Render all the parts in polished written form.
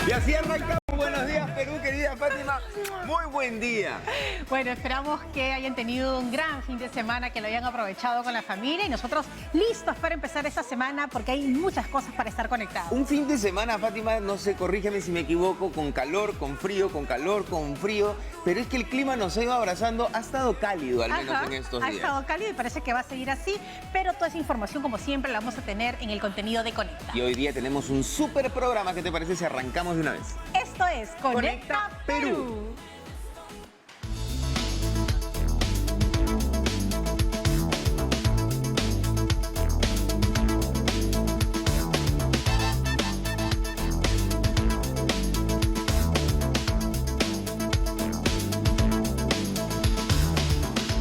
Y así arrancamos. Buenos días, Perú, querida Fátima. Muy buen día. Bueno, esperamos que hayan tenido un gran fin de semana, que lo hayan aprovechado con la familia y nosotros listos para empezar esta semana porque hay muchas cosas para estar conectados. Un fin de semana, Fátima, no sé, corrígeme si me equivoco, con calor, con frío, con calor, con frío, pero es que el clima nos ha ido abrazando, ha estado cálido al menos en estos días. Ha estado cálido y parece que va a seguir así, pero toda esa información, como siempre, la vamos a tener en el contenido de Conecta. Y hoy día tenemos un súper programa. ¿Qué te parece si arrancamos de una vez? Esto es Conecta Perú.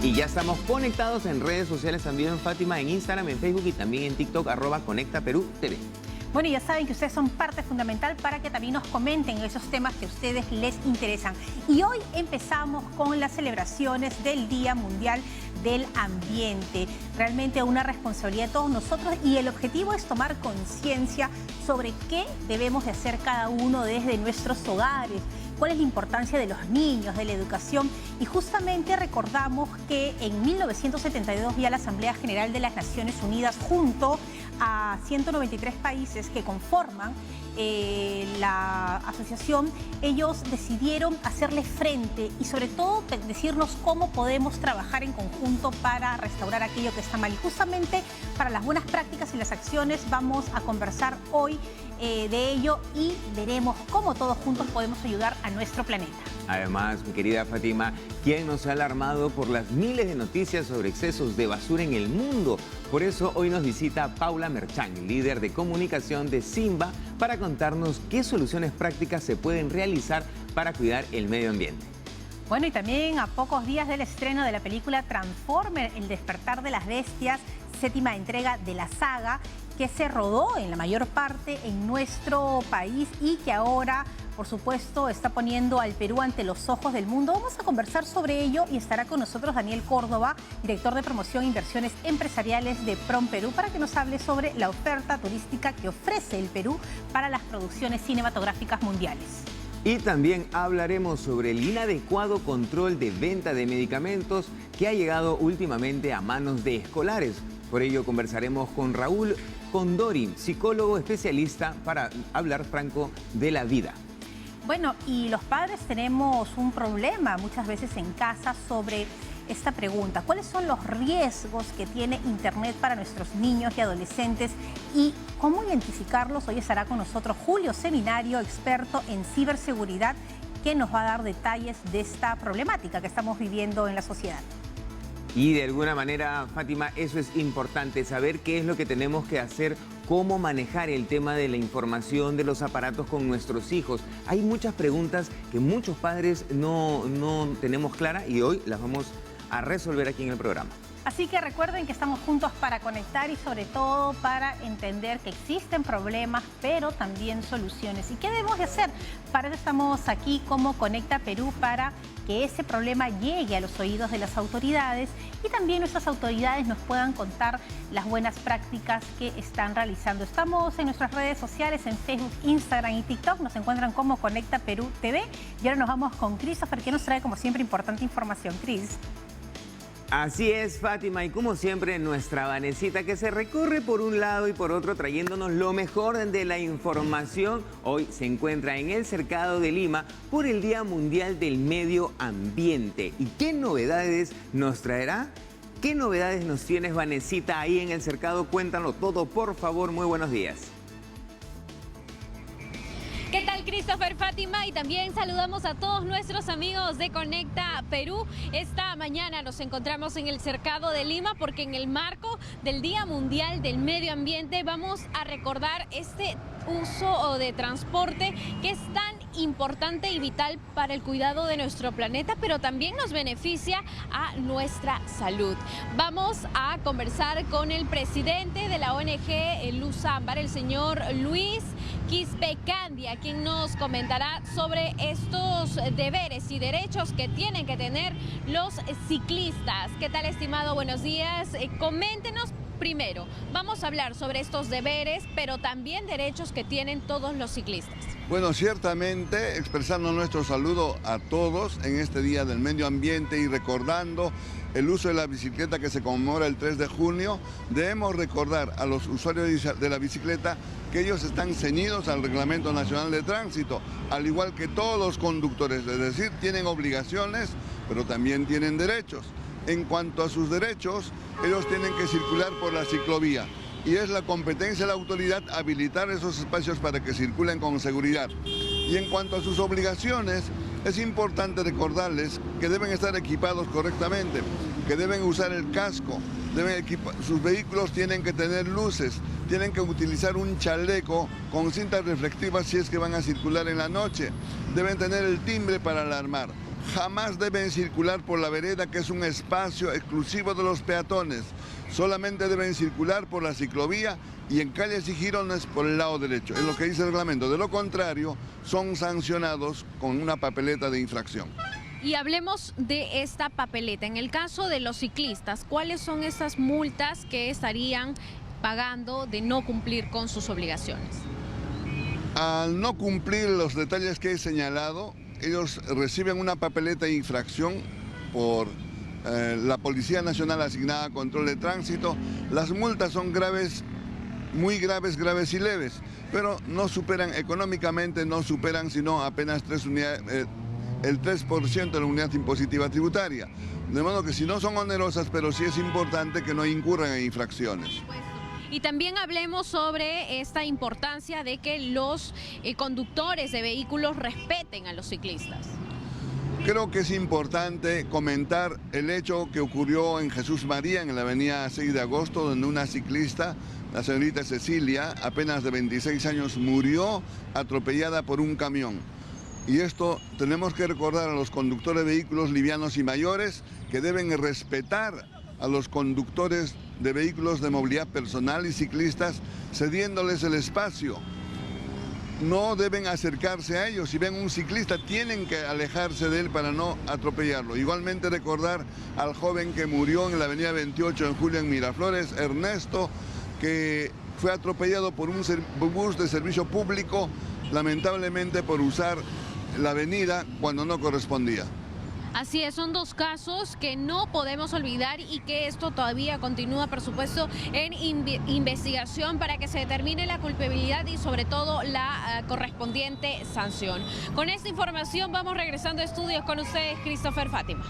Y ya estamos conectados en redes sociales también, Fátima, en Instagram, en Facebook y también en TikTok, @ConectaPerúTV. Bueno, ya saben que ustedes son parte fundamental para que también nos comenten esos temas que a ustedes les interesan. Y hoy empezamos con las celebraciones del Día Mundial del Ambiente. Realmente una responsabilidad de todos nosotros y el objetivo es tomar conciencia sobre qué debemos de hacer cada uno desde nuestros hogares, cuál es la importancia de los niños, de la educación. Y justamente recordamos que en 1972 vía la Asamblea General de las Naciones Unidas, junto a 193 países que conforman la asociación, ellos decidieron hacerle frente y sobre todo decirnos cómo podemos trabajar en conjunto para restaurar aquello que está mal. Y justamente para las buenas prácticas y las acciones vamos a conversar hoy de ello y veremos cómo todos juntos podemos ayudar a nuestro planeta. Además, mi querida Fátima, ¿quién nos ha alarmado por las miles de noticias sobre excesos de basura en el mundo? Por eso hoy nos visita Paula Merchán, líder de comunicación de Simba, para contarnos qué soluciones prácticas se pueden realizar para cuidar el medio ambiente. Bueno, y también a pocos días del estreno de la película Transformers, El Despertar de las Bestias, séptima entrega de la saga, que se rodó en la mayor parte en nuestro país y que ahora, por supuesto, está poniendo al Perú ante los ojos del mundo. Vamos a conversar sobre ello y estará con nosotros Daniel Córdoba, director de promoción e inversiones empresariales de PROMPerú, para que nos hable sobre la oferta turística que ofrece el Perú para las producciones cinematográficas mundiales. Y también hablaremos sobre el inadecuado control de venta de medicamentos que ha llegado últimamente a manos de escolares. Por ello conversaremos con Raúl Condori, psicólogo especialista, para hablar franco de la vida. Bueno, y los padres tenemos un problema muchas veces en casa sobre esta pregunta. ¿Cuáles son los riesgos que tiene Internet para nuestros niños y adolescentes y cómo identificarlos? Hoy estará con nosotros Julio Seminario, experto en ciberseguridad, que nos va a dar detalles de esta problemática que estamos viviendo en la sociedad. Y de alguna manera, Fátima, eso es importante, saber qué es lo que tenemos que hacer, cómo manejar el tema de la información de los aparatos con nuestros hijos. Hay muchas preguntas que muchos padres no tenemos claras y hoy las vamos a resolver aquí en el programa. Así que recuerden que estamos juntos para conectar y sobre todo para entender que existen problemas, pero también soluciones. ¿Y qué debemos de hacer? Para eso estamos aquí como Conecta Perú, para que ese problema llegue a los oídos de las autoridades y también nuestras autoridades nos puedan contar las buenas prácticas que están realizando. Estamos en nuestras redes sociales, en Facebook, Instagram y TikTok. Nos encuentran como Conecta Perú TV. Y ahora nos vamos con Christopher, que nos trae como siempre importante información. Chris. Así es, Fátima, y como siempre nuestra Vanesita, que se recorre por un lado y por otro trayéndonos lo mejor de la información. Hoy se encuentra en el Cercado de Lima por el Día Mundial del Medio Ambiente. ¿Y qué novedades nos traerá? ¿Qué novedades nos tienes, Vanesita, ahí en el Cercado? Cuéntanos todo, por favor. Muy buenos días. ¿Qué tal, Christopher, Fátima? Y también saludamos a todos nuestros amigos de Conecta Perú. Esta mañana nos encontramos en el Cercado de Lima porque en el marco del Día Mundial del Medio Ambiente vamos a recordar este uso de transporte que es tan importante y vital para el cuidado de nuestro planeta, pero también nos beneficia a nuestra salud. Vamos a conversar con el presidente de la ONG Luz Ámbar, el señor Luis Quispecandia, quien nos comentará sobre estos deberes y derechos que tienen que tener los ciclistas. ¿Qué tal, estimado? Buenos días. Coméntenos Primero, vamos a hablar sobre estos deberes, pero también derechos que tienen todos los ciclistas. Bueno, ciertamente expresando nuestro saludo a todos en este Día del Medio Ambiente y recordando el uso de la bicicleta que se conmemora el 3 de junio, debemos recordar a los usuarios de la bicicleta que ellos están ceñidos al Reglamento Nacional de Tránsito, al igual que todos los conductores, es decir, tienen obligaciones, pero también tienen derechos. En cuanto a sus derechos, ellos tienen que circular por la ciclovía y es la competencia de la autoridad habilitar esos espacios para que circulen con seguridad. Y en cuanto a sus obligaciones, es importante recordarles que deben estar equipados correctamente, que deben usar el casco, sus vehículos tienen que tener luces, tienen que utilizar un chaleco con cintas reflectivas si es que van a circular en la noche, deben tener el timbre para alarmar. Jamás deben circular por la vereda, que es un espacio exclusivo de los peatones. Solamente deben circular por la ciclovía y en calles y jirones por el lado derecho. Es lo que dice el reglamento. De lo contrario, son sancionados con una papeleta de infracción. Y hablemos de esta papeleta. En el caso de los ciclistas, ¿cuáles son esas multas que estarían pagando de no cumplir con sus obligaciones? Al no cumplir los detalles que he señalado, ellos reciben una papeleta de infracción por la Policía Nacional asignada a control de tránsito. Las multas son graves, muy graves, graves y leves, pero no superan económicamente, no superan sino apenas el 3% de la unidad impositiva tributaria. De modo que si no son onerosas, pero sí es importante que no incurran en infracciones. Y también hablemos sobre esta importancia de que los conductores de vehículos respeten a los ciclistas. Creo que es importante comentar el hecho que ocurrió en Jesús María, en la avenida 6 de agosto, donde una ciclista, la señorita Cecilia, apenas de 26 años, murió atropellada por un camión. Y esto tenemos que recordar a los conductores de vehículos livianos y mayores que deben respetar a los conductores de vehículos de movilidad personal y ciclistas, cediéndoles el espacio. No deben acercarse a ellos. Si ven un ciclista, tienen que alejarse de él para no atropellarlo. Igualmente recordar al joven que murió en la avenida 28 de julio en Miraflores, Ernesto, que fue atropellado por un bus de servicio público, lamentablemente por usar la avenida cuando no correspondía. Así es, son dos casos que no podemos olvidar y que esto todavía continúa, por supuesto, en investigación para que se determine la culpabilidad y sobre todo la correspondiente sanción. Con esta información vamos regresando a estudios con ustedes, Christopher, Fátima.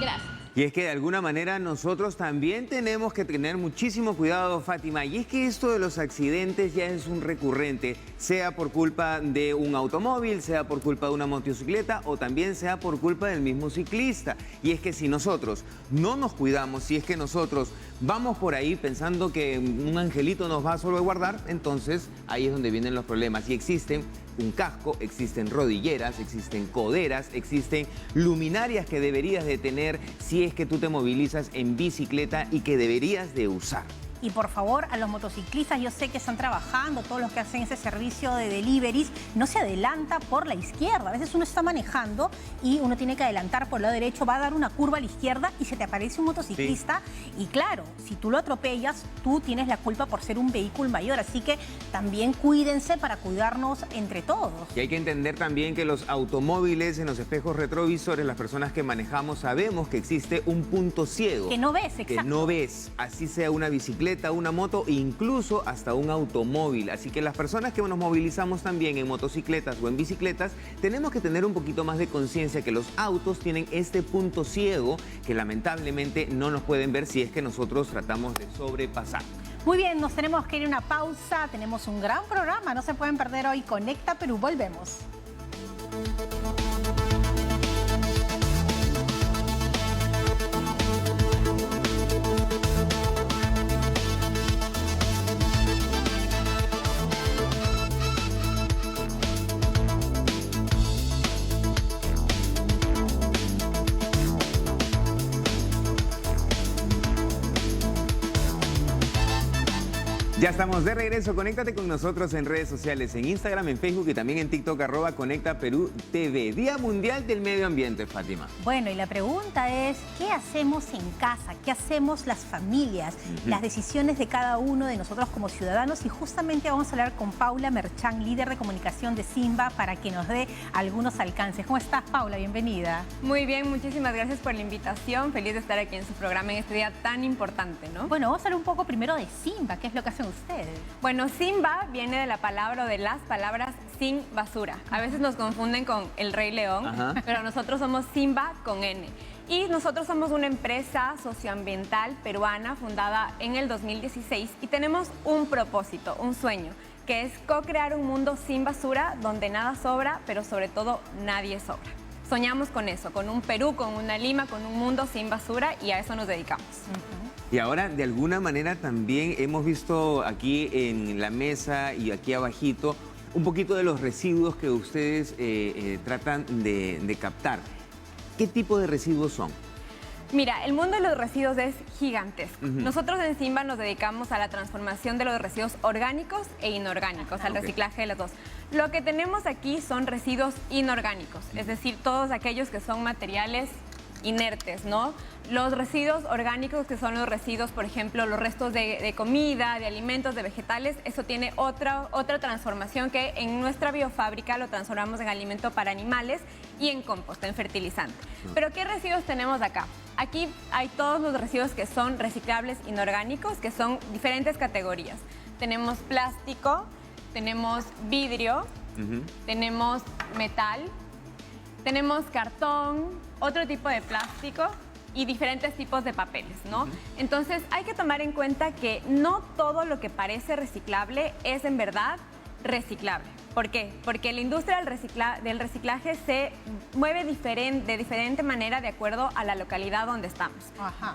Gracias. Y es que de alguna manera nosotros también tenemos que tener muchísimo cuidado, Fátima. Y es que esto de los accidentes ya es un recurrente, sea por culpa de un automóvil, sea por culpa de una motocicleta o también sea por culpa del mismo ciclista. Y es que si nosotros no nos cuidamos, si es que nosotros vamos por ahí pensando que un angelito nos va a salvaguardar, entonces ahí es donde vienen los problemas. Y existen un casco, existen rodilleras, existen coderas, existen luminarias que deberías de tener si es que tú te movilizas en bicicleta y que deberías de usar. Y por favor, a los motociclistas, yo sé que están trabajando, todos los que hacen ese servicio de deliveries, no se adelanta por la izquierda. A veces uno está manejando y uno tiene que adelantar por el lado derecho, va a dar una curva a la izquierda y se te aparece un motociclista. Sí. Y claro, si tú lo atropellas, tú tienes la culpa por ser un vehículo mayor. Así que también cuídense para cuidarnos entre todos. Y hay que entender también que los automóviles, en los espejos retrovisores, las personas que manejamos sabemos que existe un punto ciego. Que no ves, exacto. Que no ves, así sea una bicicleta, una moto e incluso hasta un automóvil. Así que las personas que nos movilizamos también en motocicletas o en bicicletas tenemos que tener un poquito más de conciencia que los autos tienen este punto ciego que lamentablemente no nos pueden ver si es que nosotros tratamos de sobrepasar. Muy bien, nos tenemos que ir a una pausa. Tenemos un gran programa, no se pueden perder hoy. Conecta Perú, volvemos. Ya estamos de regreso. Conéctate con nosotros en redes sociales, en Instagram, en Facebook y también en TikTok, @ConectaPerúTV. Día Mundial del Medio Ambiente, Fátima. Bueno, y la pregunta es, ¿qué hacemos en casa? ¿Qué hacemos las familias? Las decisiones de cada uno de nosotros como ciudadanos. Y justamente vamos a hablar con Paula Merchán, líder de comunicación de Simba, para que nos dé algunos alcances. ¿Cómo estás, Paula? Bienvenida. Muy bien, muchísimas gracias por la invitación. Feliz de estar aquí en su programa en este día tan importante, ¿no? Bueno, vamos a hablar un poco primero de Simba. ¿Qué es lo que hacen ustedes? Bueno, Simba viene de la palabra o de las palabras sin basura. A veces nos confunden con el Rey León, pero nosotros somos Simba con N. Y nosotros somos una empresa socioambiental peruana fundada en el 2016 y tenemos un propósito, un sueño, que es co-crear un mundo sin basura donde nada sobra, pero sobre todo nadie sobra. Soñamos con eso, con un Perú, con una Lima, con un mundo sin basura y a eso nos dedicamos. Y ahora, de alguna manera, también hemos visto aquí en la mesa y aquí abajito un poquito de los residuos que ustedes tratan de captar. ¿Qué tipo de residuos son? Mira, el mundo de los residuos es gigantesco. Nosotros en Simba nos dedicamos a la transformación de los residuos orgánicos e inorgánicos, al reciclaje de los dos. Lo que tenemos aquí son residuos inorgánicos, es decir, todos aquellos que son materiales inertes, ¿no? Los residuos orgánicos, que son los residuos, por ejemplo, los restos de comida, de alimentos, de vegetales, eso tiene otra transformación que en nuestra biofábrica lo transformamos en alimento para animales y en compost, en fertilizante. Pero ¿qué residuos tenemos acá? Aquí hay todos los residuos que son reciclables inorgánicos, que son diferentes categorías. Tenemos plástico, tenemos vidrio, tenemos metal, tenemos cartón, otro tipo de plástico y diferentes tipos de papeles, ¿no? Entonces hay que tomar en cuenta que no todo lo que parece reciclable es en verdad reciclable. ¿Por qué? Porque la industria del reciclaje se mueve de diferente manera de acuerdo a la localidad donde estamos.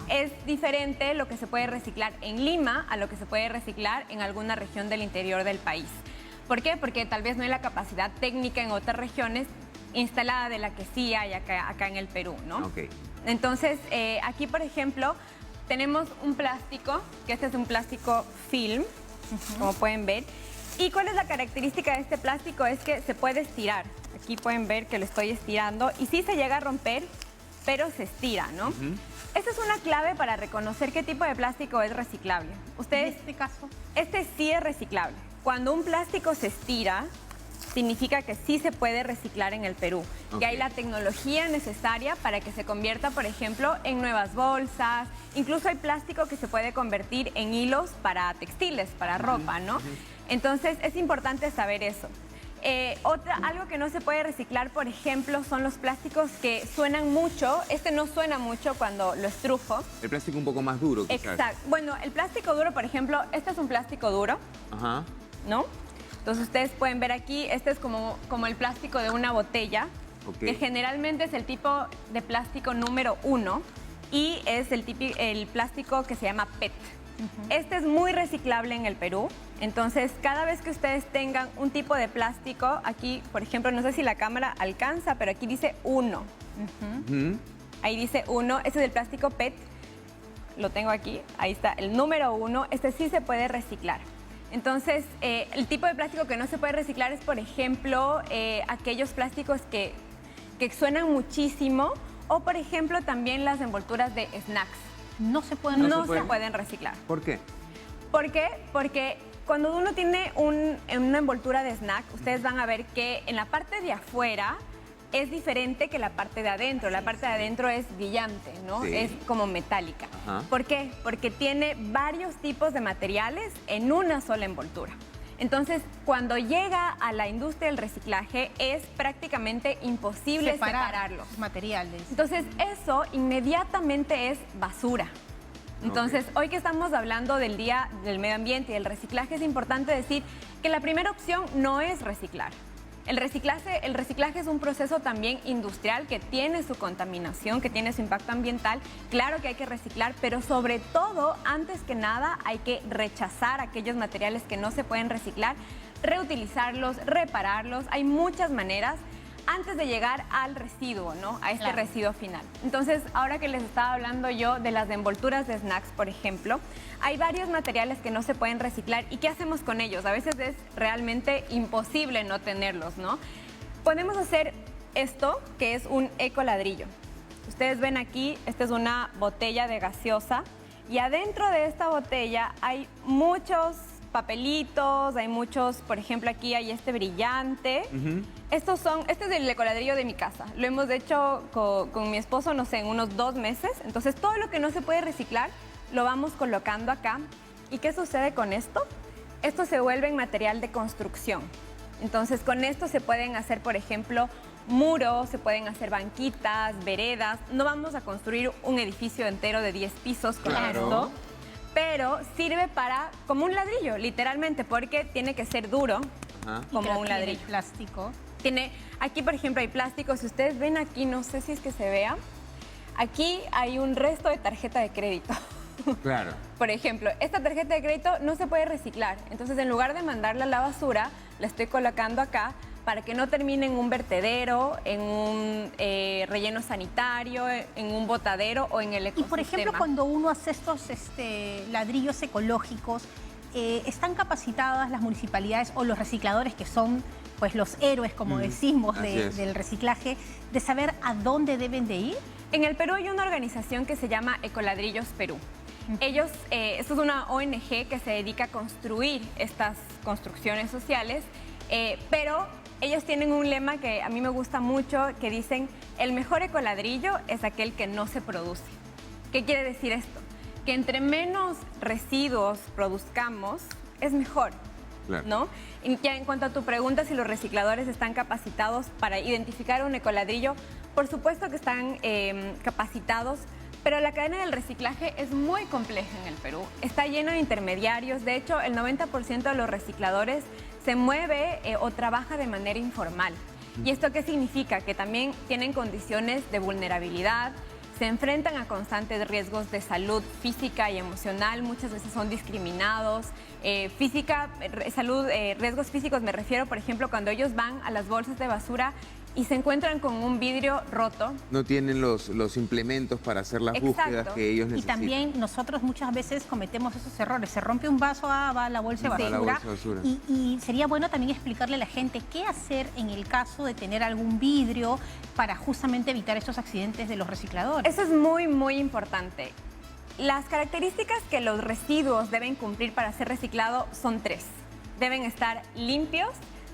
Es diferente lo que se puede reciclar en Lima a lo que se puede reciclar en alguna región del interior del país. ¿Por qué? Porque tal vez no hay la capacidad técnica en otras regiones instalada de la que sí hay acá en el Perú, ¿no? Entonces, aquí, por ejemplo, tenemos un plástico, que este es un plástico film, como pueden ver. ¿Y cuál es la característica de este plástico? Es que se puede estirar. Aquí pueden ver que lo estoy estirando y sí se llega a romper, pero se estira, ¿no? Esta es una clave para reconocer qué tipo de plástico es reciclable. Ustedes, ¿En este caso? Este sí es reciclable. Cuando un plástico se estira, significa que sí se puede reciclar en el Perú, que hay la tecnología necesaria para que se convierta, por ejemplo, en nuevas bolsas. Incluso hay plástico que se puede convertir en hilos para textiles, para ropa, ¿no? Entonces es importante saber eso. Algo que no se puede reciclar, por ejemplo, son los plásticos que suenan mucho. Este no suena mucho cuando lo estrujo. El plástico un poco más duro, quizás. Exacto. Bueno, el plástico duro, por ejemplo, este es un plástico duro, ¿no? Entonces ustedes pueden ver aquí, este es como el plástico de una botella, que generalmente es el tipo de plástico número 1 y es el plástico que se llama PET. Este es muy reciclable en el Perú, entonces cada vez que ustedes tengan un tipo de plástico, aquí, por ejemplo, no sé si la cámara alcanza, pero aquí dice 1. Ahí dice 1, este es el plástico PET, lo tengo aquí, ahí está, el número 1, este sí se puede reciclar. Entonces, el tipo de plástico que no se puede reciclar es, por ejemplo, aquellos plásticos que suenan muchísimo o, por ejemplo, también las envolturas de snacks. No se pueden reciclar. No se pueden reciclar. ¿Por qué? ¿Por qué? Porque cuando uno tiene una envoltura de snack, ustedes van a ver que en la parte de afuera es diferente que la parte de adentro. La parte de adentro es brillante, ¿no? Sí. Es como metálica. ¿Por qué? Porque tiene varios tipos de materiales en una sola envoltura. Entonces, cuando llega a la industria del reciclaje, es prácticamente imposible separarlos. Materiales. Entonces, eso inmediatamente es basura. Entonces, hoy que estamos hablando del Día del Medio Ambiente y del reciclaje, es importante decir que la primera opción no es reciclar. El reciclaje es un proceso también industrial que tiene su contaminación, que tiene su impacto ambiental. Claro que hay que reciclar, pero sobre todo, antes que nada, hay que rechazar aquellos materiales que no se pueden reciclar, reutilizarlos, repararlos. Hay muchas maneras. antes de llegar al residuo, ¿no? A este residuo final. Entonces, ahora que les estaba hablando yo de las envolturas de snacks, por ejemplo, hay varios materiales que no se pueden reciclar. ¿Y qué hacemos con ellos? A veces es realmente imposible no tenerlos, ¿no? Podemos hacer esto, que es un ecoladrillo. Ustedes ven aquí, esta es una botella de gaseosa y adentro de esta botella hay muchos papelitos, hay muchos, por ejemplo, aquí hay este brillante. Este es el ecoladrillo de mi casa. Lo hemos hecho con mi esposo, no sé, en unos 2 meses. Entonces, todo lo que no se puede reciclar lo vamos colocando acá. ¿Y qué sucede con esto? Esto se vuelve en material de construcción. Entonces, con esto se pueden hacer, por ejemplo, muros, se pueden hacer banquitas, veredas. No vamos a construir un edificio entero de 10 pisos con esto, pero sirve como un ladrillo, literalmente, porque tiene que ser duro, como un ladrillo. Plástico. Aquí, por ejemplo, hay plástico. Si ustedes ven aquí, no sé si es que se vea, aquí hay un resto de tarjeta de crédito. Claro. Por ejemplo, esta tarjeta de crédito no se puede reciclar. Entonces, en lugar de mandarla a la basura, la estoy colocando acá para que no termine en un vertedero, en un relleno sanitario, en un botadero o en el ecosistema. Y, por ejemplo, cuando uno hace estos ladrillos ecológicos, ¿están capacitadas las municipalidades o los recicladores, que son pues los héroes, como decimos, del reciclaje, de saber a dónde deben de ir? En el Perú hay una organización que se llama Ecoladrillos Perú. Ellos, esto es una ONG que se dedica a construir estas construcciones sociales, pero ellos tienen un lema que a mí me gusta mucho, que dicen: el mejor ecoladrillo es aquel que no se produce. ¿Qué quiere decir esto? Que entre menos residuos produzcamos, es mejor, ¿no? Y ya en cuanto a tu pregunta, si los recicladores están capacitados para identificar un ecoladrillo, por supuesto que están capacitados, pero la cadena del reciclaje es muy compleja en el Perú. Está lleno de intermediarios. De hecho, el 90% de los recicladores se mueve o trabaja de manera informal. ¿Y esto qué significa? Que también tienen condiciones de vulnerabilidad, se enfrentan a constantes riesgos de salud física y emocional, muchas veces son discriminados. Riesgos físicos me refiero, por ejemplo, cuando ellos van a las bolsas de basura y se encuentran con un vidrio roto. No tienen los implementos para hacer las búsquedas que ellos necesitan. Y también nosotros muchas veces cometemos esos errores. Se rompe un vaso, va a la bolsa de basura. Y sería bueno también explicarle a la gente qué hacer en el caso de tener algún vidrio para justamente evitar estos accidentes de los recicladores. Eso es muy, muy importante. Las características que los residuos deben cumplir para ser reciclado son 3. Deben estar limpios,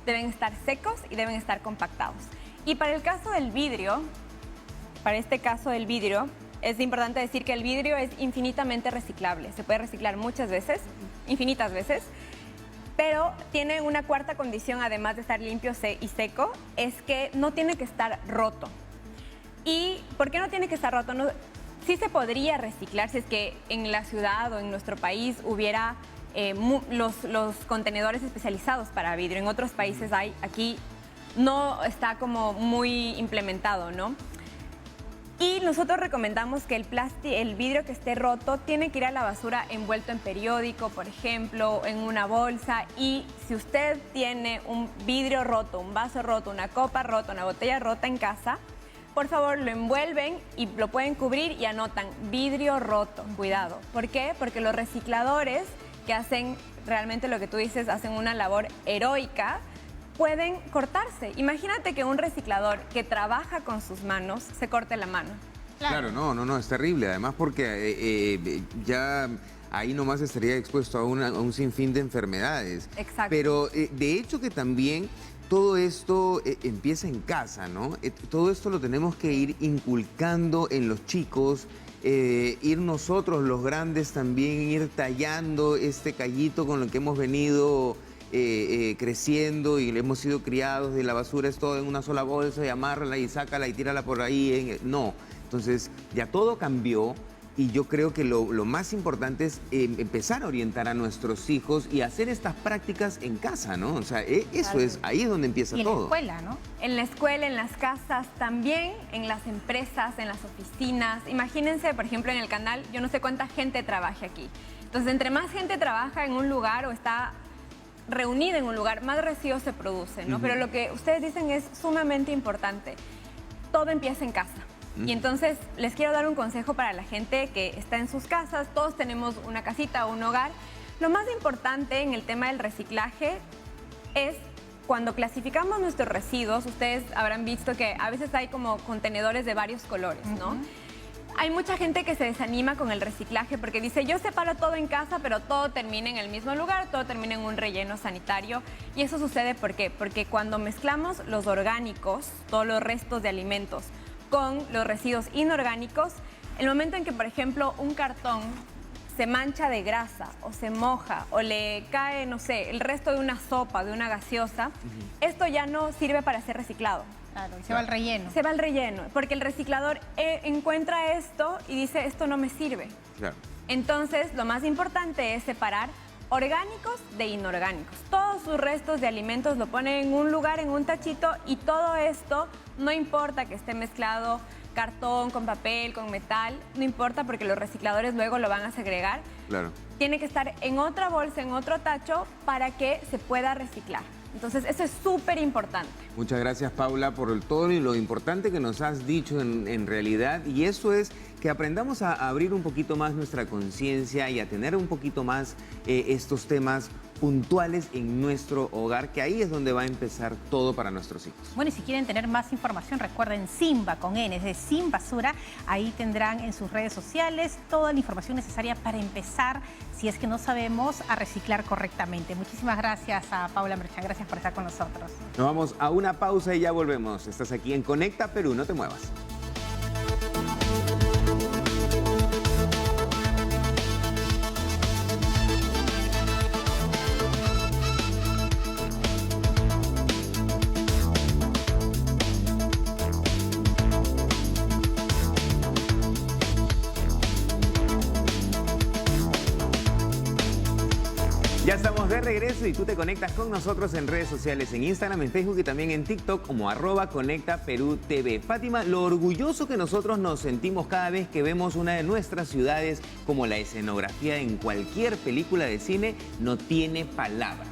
deben estar secos y deben estar compactados. Y para el caso del vidrio, para este caso del vidrio, es importante decir que el vidrio es infinitamente reciclable. Se puede reciclar muchas veces, infinitas veces, pero tiene una cuarta condición, además de estar limpio y seco, es que no tiene que estar roto. ¿Y por qué no tiene que estar roto? No, sí se podría reciclar si es que en la ciudad o en nuestro país hubiera los contenedores especializados para vidrio. En otros países hay, aquí no está como muy implementado, ¿no? Y nosotros recomendamos que el vidrio que esté roto tiene que ir a la basura envuelto en periódico, por ejemplo, en una bolsa. Y si usted tiene un vidrio roto, un vaso roto, una copa rota, una botella rota en casa, por favor lo envuelven y lo pueden cubrir y anotan vidrio roto. Cuidado. ¿Por qué? Porque los recicladores, que hacen realmente lo que tú dices, hacen una labor heroica, pueden cortarse. Imagínate que un reciclador que trabaja con sus manos se corte la mano. Claro, no, es terrible. Además porque ya ahí nomás estaría expuesto a un sinfín de enfermedades. Exacto. Pero de hecho que también todo esto empieza en casa, ¿no? Todo esto lo tenemos que ir inculcando en los chicos, ir nosotros los grandes también, ir tallando este callito con lo que hemos venido creciendo y hemos sido criados de la basura es todo en una sola bolsa y amárrala y sácala y tírala por ahí. No, entonces ya todo cambió y yo creo que lo más importante es empezar a orientar a nuestros hijos y hacer estas prácticas en casa, ¿no? O sea, eso es, ahí es donde empieza todo. Y en la escuela, ¿no? En la escuela, en las casas, también en las empresas, en las oficinas. Imagínense, por ejemplo, en el canal, yo no sé cuánta gente trabaje aquí. Entonces, entre más gente trabaja en un lugar o está reunida en un lugar, más residuos se producen, ¿no? Pero lo que ustedes dicen es sumamente importante. Todo empieza en casa. Y entonces les quiero dar un consejo para la gente que está en sus casas. Todos tenemos una casita o un hogar. Lo más importante en el tema del reciclaje es cuando clasificamos nuestros residuos. Ustedes habrán visto que a veces hay como contenedores de varios colores, ¿no? Hay mucha gente que se desanima con el reciclaje porque dice, yo separo todo en casa, pero todo termina en el mismo lugar, todo termina en un relleno sanitario. Y eso sucede ¿por qué? Porque cuando mezclamos los orgánicos, todos los restos de alimentos, con los residuos inorgánicos, el momento en que, por ejemplo, un cartón se mancha de grasa o se moja o le cae, no sé, el resto de una sopa, de una gaseosa, esto ya no sirve para ser reciclado. Claro, y se va al relleno. Se va al relleno, porque el reciclador encuentra esto y dice, esto no me sirve. Claro. Entonces, lo más importante es separar orgánicos de inorgánicos. Todos sus restos de alimentos lo ponen en un lugar, en un tachito, y todo esto, no importa que esté mezclado cartón, con papel, con metal, no importa porque los recicladores luego lo van a segregar. Claro. Tiene que estar en otra bolsa, en otro tacho, para que se pueda reciclar. Entonces, eso es súper importante. Muchas gracias, Paula, por todo y lo importante que nos has dicho en realidad. Y eso es que aprendamos a abrir un poquito más nuestra conciencia y a tener un poquito más estos temas puntuales en nuestro hogar, que ahí es donde va a empezar todo para nuestros hijos. Bueno, y si quieren tener más información, recuerden Simba con N, es de Sin Basura. Ahí tendrán en sus redes sociales toda la información necesaria para empezar, si es que no sabemos, a reciclar correctamente. Muchísimas gracias a Paula Merchan, gracias por estar con nosotros. Nos vamos a una pausa y ya volvemos. Estás aquí en Conecta Perú, no te muevas. Ya estamos de regreso y tú te conectas con nosotros en redes sociales, en Instagram, en Facebook y también en TikTok como @ConectaPerúTV. Fátima, lo orgulloso que nosotros nos sentimos cada vez que vemos una de nuestras ciudades, como la escenografía en cualquier película de cine, no tiene palabras.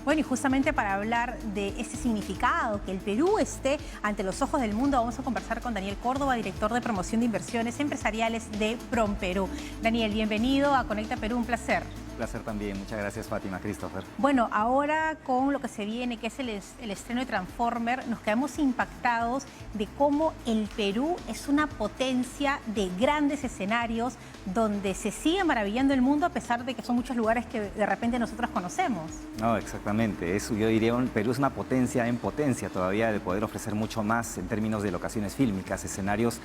Bueno, y justamente para hablar de este significado, que el Perú esté ante los ojos del mundo, vamos a conversar con Daniel Córdoba, director de promoción de inversiones empresariales de PromPerú. Daniel, bienvenido a Conecta Perú, un placer. Placer también, muchas gracias Fátima, Christopher. Bueno, ahora con lo que se viene, que es el estreno de Transformer, nos quedamos impactados de cómo el Perú es una potencia de grandes escenarios donde se sigue maravillando el mundo a pesar de que son muchos lugares que de repente nosotros conocemos. No, exactamente, eso yo diría, el Perú es una potencia en potencia todavía de poder ofrecer mucho más en términos de locaciones fílmicas, escenarios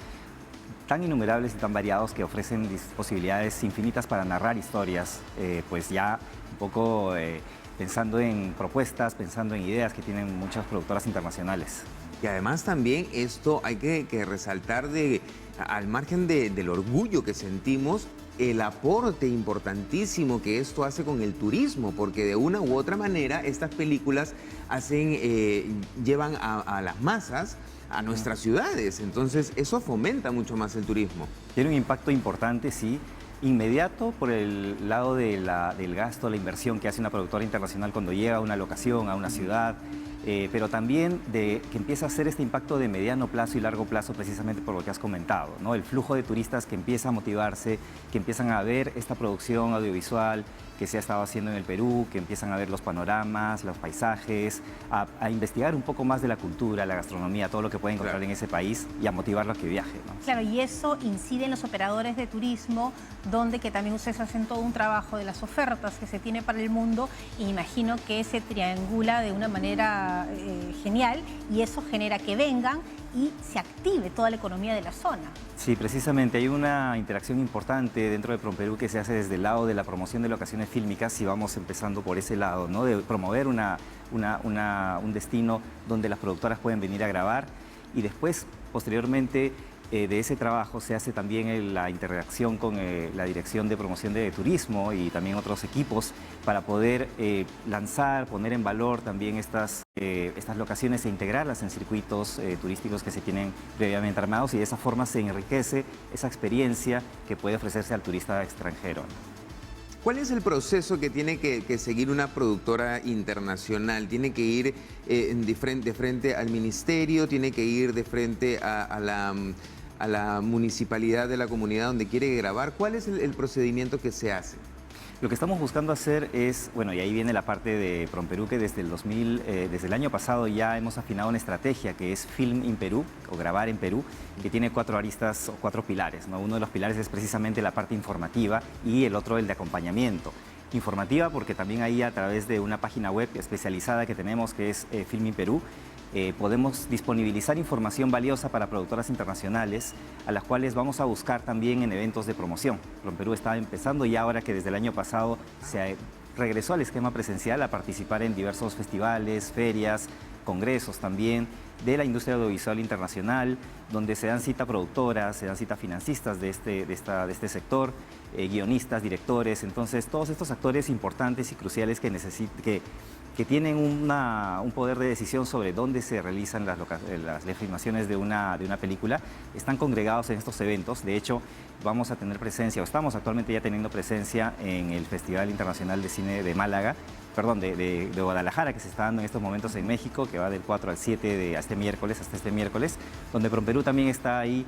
tan innumerables y tan variados que ofrecen posibilidades infinitas para narrar historias, pues ya un poco pensando en propuestas, pensando en ideas que tienen muchas productoras internacionales. Y además también esto hay que resaltar al margen del orgullo que sentimos, el aporte importantísimo que esto hace con el turismo, porque de una u otra manera estas películas llevan a las masas a nuestras ciudades, entonces eso fomenta mucho más el turismo. Tiene un impacto importante, sí, inmediato por el lado del gasto, la inversión que hace una productora internacional cuando llega a una locación, a una ciudad, pero también que empieza a hacer este impacto de mediano plazo y largo plazo precisamente por lo que has comentado, ¿no? El flujo de turistas que empieza a motivarse, que empiezan a ver esta producción audiovisual que se ha estado haciendo en el Perú, que empiezan a ver los panoramas, los paisajes, a investigar un poco más de la cultura, la gastronomía, todo lo que pueden encontrar en ese país y a motivarlo a que viaje, ¿no? Claro, y eso incide en los operadores de turismo, donde que también ustedes hacen todo un trabajo de las ofertas que se tiene para el mundo, y imagino que se triangula de una manera genial, y eso genera que vengan y se active toda la economía de la zona. Sí, precisamente hay una interacción importante dentro de PromPerú que se hace desde el lado de la promoción de locaciones fílmicas, y vamos empezando por ese lado, ¿no? De promover un destino donde las productoras pueden venir a grabar, y después, posteriormente, de ese trabajo se hace también la interacción con la Dirección de Promoción de Turismo y también otros equipos para poder lanzar, poner en valor también estas locaciones e integrarlas en circuitos turísticos que se tienen previamente armados, y de esa forma se enriquece esa experiencia que puede ofrecerse al turista extranjero. ¿Cuál es el proceso que tiene que seguir una productora internacional? ¿Tiene que ir de frente al ministerio? ¿Tiene que ir de frente a la municipalidad de la comunidad donde quiere grabar? ¿Cuál es el procedimiento que se hace? Lo que estamos buscando hacer es, bueno, y ahí viene la parte de PROMPERÚ, que desde el año pasado ya hemos afinado una estrategia que es Film in Perú, o Grabar en Perú, que tiene 4 aristas o 4 pilares, ¿no? Uno de los pilares es precisamente la parte informativa y el otro el de acompañamiento. Informativa porque también ahí a través de una página web especializada que tenemos que es Film in Perú, podemos disponibilizar información valiosa para productoras internacionales, a las cuales vamos a buscar también en eventos de promoción. PROMPERÚ está empezando y ahora que desde el año pasado se regresó al esquema presencial a participar en diversos festivales, ferias, congresos también de la industria audiovisual internacional, donde se dan cita productoras, se dan cita financistas de este sector, guionistas, directores. Entonces, todos estos actores importantes y cruciales que tienen un poder de decisión sobre dónde se realizan las filmaciones de una película, están congregados en estos eventos. De hecho, vamos a tener presencia, o estamos actualmente ya teniendo presencia en el Festival Internacional de Cine de Málaga, perdón, de Guadalajara, que se está dando en estos momentos en México, que va del 4 al 7 hasta este miércoles, donde PROMPERÚ también está ahí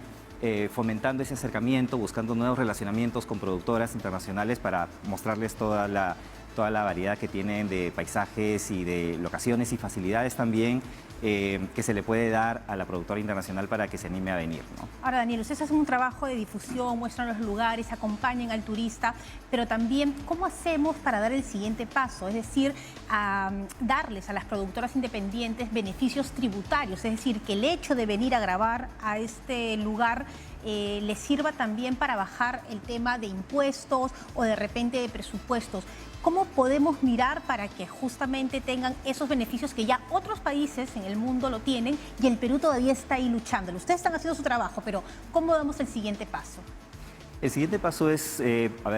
fomentando ese acercamiento, buscando nuevos relacionamientos con productoras internacionales para mostrarles toda la variedad que tienen de paisajes y de locaciones y facilidades también que se le puede dar a la productora internacional para que se anime a venir, ¿no? Ahora, Daniel, ustedes hacen un trabajo de difusión, muestran los lugares, acompañan al turista, pero también, ¿cómo hacemos para dar el siguiente paso? Es decir, darles a las productoras independientes beneficios tributarios, es decir, que el hecho de venir a grabar a este lugar les sirva también para bajar el tema de impuestos o de repente de presupuestos. ¿Cómo podemos mirar para que justamente tengan esos beneficios que ya otros países en el mundo lo tienen y el Perú todavía está ahí luchándolo? Ustedes están haciendo su trabajo, pero ¿cómo damos el siguiente paso? El siguiente paso es,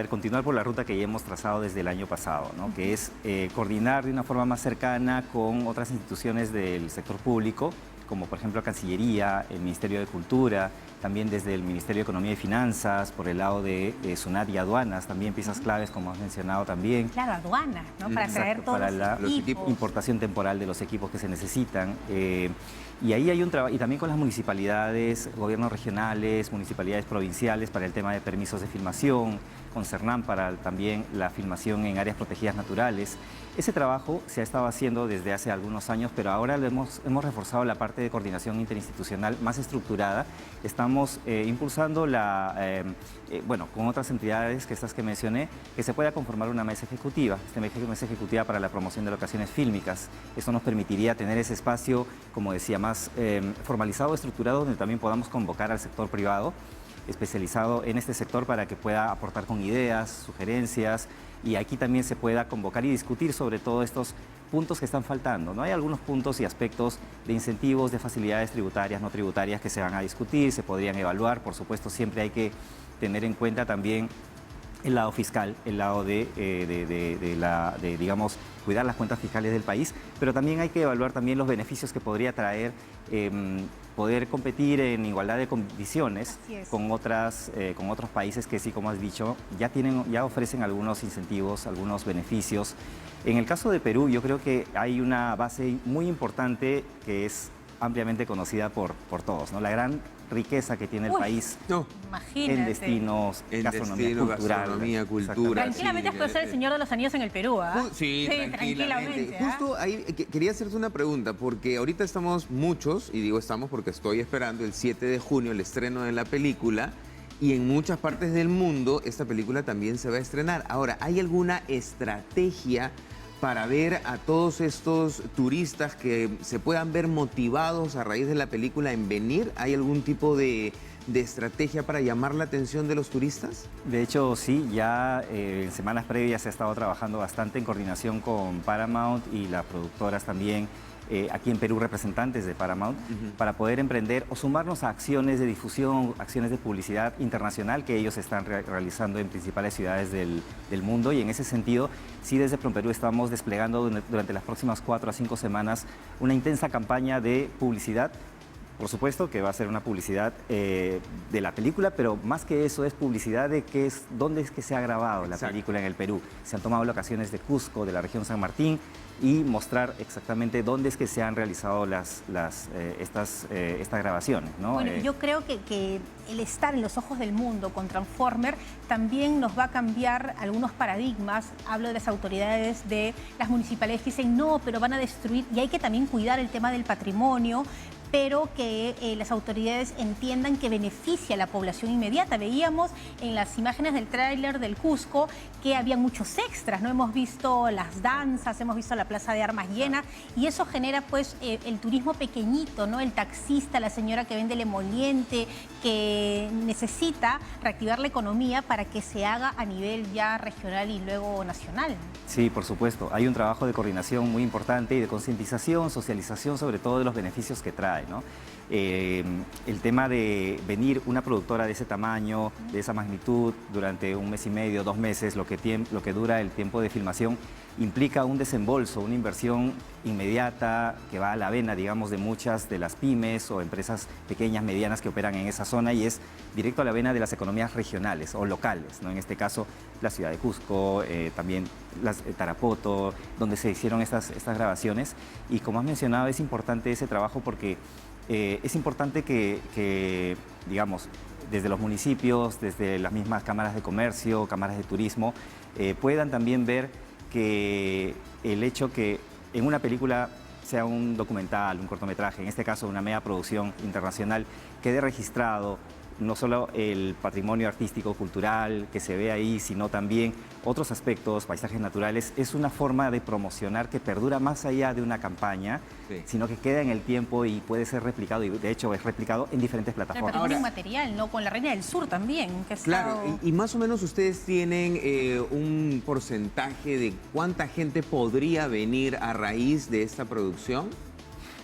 continuar por la ruta que ya hemos trazado desde el año pasado, ¿no? Que es coordinar de una forma más cercana con otras instituciones del sector público, como por ejemplo Cancillería, el Ministerio de Cultura, también desde el Ministerio de Economía y Finanzas, por el lado de SUNAT y aduanas, también piezas claves, como has mencionado también. Claro, aduanas, ¿no? Para traer todos los equipos. Importación temporal de los equipos que se necesitan. Y ahí hay un trabajo, y también con las municipalidades, gobiernos regionales, municipalidades provinciales para el tema de permisos de filmación, con CERNAM para también la filmación en áreas protegidas naturales. Ese trabajo se ha estado haciendo desde hace algunos años, pero ahora hemos reforzado la parte de coordinación interinstitucional más estructurada. Estamos impulsando con otras entidades que estas que mencioné, que se pueda conformar una mesa ejecutiva, mesa ejecutiva para la promoción de locaciones fílmicas. Esto nos permitiría tener ese espacio, como decía, más formalizado, estructurado, donde también podamos convocar al sector privado especializado en este sector para que pueda aportar con ideas, sugerencias, y aquí también se pueda convocar y discutir sobre todos estos puntos que están faltando, ¿no? Hay algunos puntos y aspectos de incentivos, de facilidades tributarias, no tributarias que se van a discutir, se podrían evaluar. Por supuesto, siempre hay que tener en cuenta también el lado fiscal, el lado digamos, cuidar las cuentas fiscales del país, pero también hay que evaluar también los beneficios que podría traer poder competir en igualdad de condiciones con otros países que sí, como has dicho, ya ofrecen algunos incentivos, algunos beneficios. En el caso de Perú, yo creo que hay una base muy importante que es ampliamente conocida por todos, ¿no? La gran riqueza que tiene el país en destinos, gastronomía, cultura. Tranquilamente puede ser el Señor de los Anillos en el Perú, ¿ah? Sí, tranquilamente. Justo ahí quería hacerte una pregunta, porque ahorita estamos muchos, y digo estamos porque estoy esperando el 7 de junio el estreno de la película, y en muchas partes del mundo esta película también se va a estrenar. Ahora, ¿hay alguna estrategia para ver a todos estos turistas que se puedan ver motivados a raíz de la película en venir? ¿Hay algún tipo de estrategia para llamar la atención de los turistas? De hecho, sí, ya en semanas previas se ha estado trabajando bastante en coordinación con Paramount y las productoras también, aquí en Perú, representantes de Paramount, para poder emprender o sumarnos a acciones de difusión, acciones de publicidad internacional que ellos están realizando en principales ciudades del mundo. Y en ese sentido, sí, desde PROMPERÚ estamos desplegando durante las próximas 4 a 5 semanas una intensa campaña de publicidad Por supuesto que va a ser una publicidad de la película, pero más que eso es publicidad de dónde es que se ha grabado la película en el Perú. Se han tomado locaciones de Cusco, de la región San Martín, y mostrar exactamente dónde es que se han realizado estas grabaciones, ¿no? Bueno, yo creo que el estar en los ojos del mundo con Transformer también nos va a cambiar algunos paradigmas. Hablo de las autoridades de las municipalidades que dicen no, pero van a destruir, y hay que también cuidar el tema del patrimonio, pero que las autoridades entiendan que beneficia a la población inmediata. Veíamos en las imágenes del tráiler del Cusco que había muchos extras, ¿no? Hemos visto las danzas, hemos visto la plaza de armas llena, y eso genera pues el turismo pequeñito, ¿no? El taxista, la señora que vende el emoliente, que necesita reactivar la economía para que se haga a nivel ya regional y luego nacional. Sí, por supuesto. Hay un trabajo de coordinación muy importante y de concientización, socialización, sobre todo de los beneficios que trae, ¿no? El tema de venir una productora de ese tamaño, de esa magnitud, durante un mes y medio, 2 meses, lo que dura el tiempo de filmación, implica un desembolso, una inversión inmediata que va a la vena, digamos, de muchas de las pymes o empresas pequeñas, medianas que operan en esa zona, y es directo a la vena de las economías regionales o locales, ¿no? En este caso, la ciudad de Cusco, también Tarapoto, donde se hicieron estas grabaciones. Y como has mencionado, es importante ese trabajo porque es importante que, digamos, desde los municipios, desde las mismas cámaras de comercio, cámaras de turismo, puedan también ver que el hecho que en una película, sea un documental, un cortometraje, en este caso una mega producción internacional, quede registrado no solo el patrimonio artístico, cultural que se ve ahí, sino también otros aspectos, paisajes naturales. Es una forma de promocionar que perdura más allá de una campaña, sino que queda en el tiempo y puede ser replicado, y de hecho es replicado en diferentes plataformas. El patrimonio material, ¿no? Con la Reina del Sur también. Que claro, y más o menos ustedes tienen un porcentaje de cuánta gente podría venir a raíz de esta producción.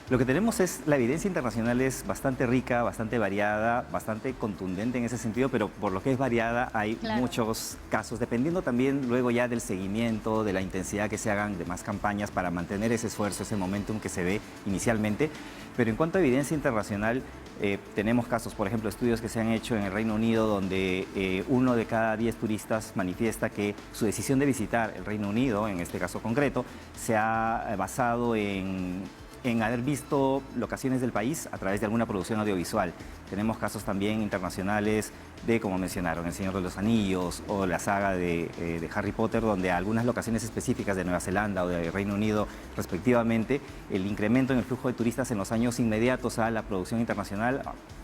Lo que tenemos es, la evidencia internacional es bastante rica, bastante variada, bastante contundente en ese sentido, pero por lo que es variada hay muchos casos, dependiendo también luego ya del seguimiento, de la intensidad que se hagan de más campañas para mantener ese esfuerzo, ese momentum que se ve inicialmente. Pero en cuanto a evidencia internacional, tenemos casos, por ejemplo, estudios que se han hecho en el Reino Unido donde 1 de cada 10 turistas manifiesta que su decisión de visitar el Reino Unido, en este caso concreto, se ha basado en haber visto locaciones del país a través de alguna producción audiovisual. Tenemos casos también internacionales de, como mencionaron, El Señor de los Anillos o la saga de Harry Potter, donde algunas locaciones específicas de Nueva Zelanda o de Reino Unido, respectivamente, el incremento en el flujo de turistas en los años inmediatos a la producción internacional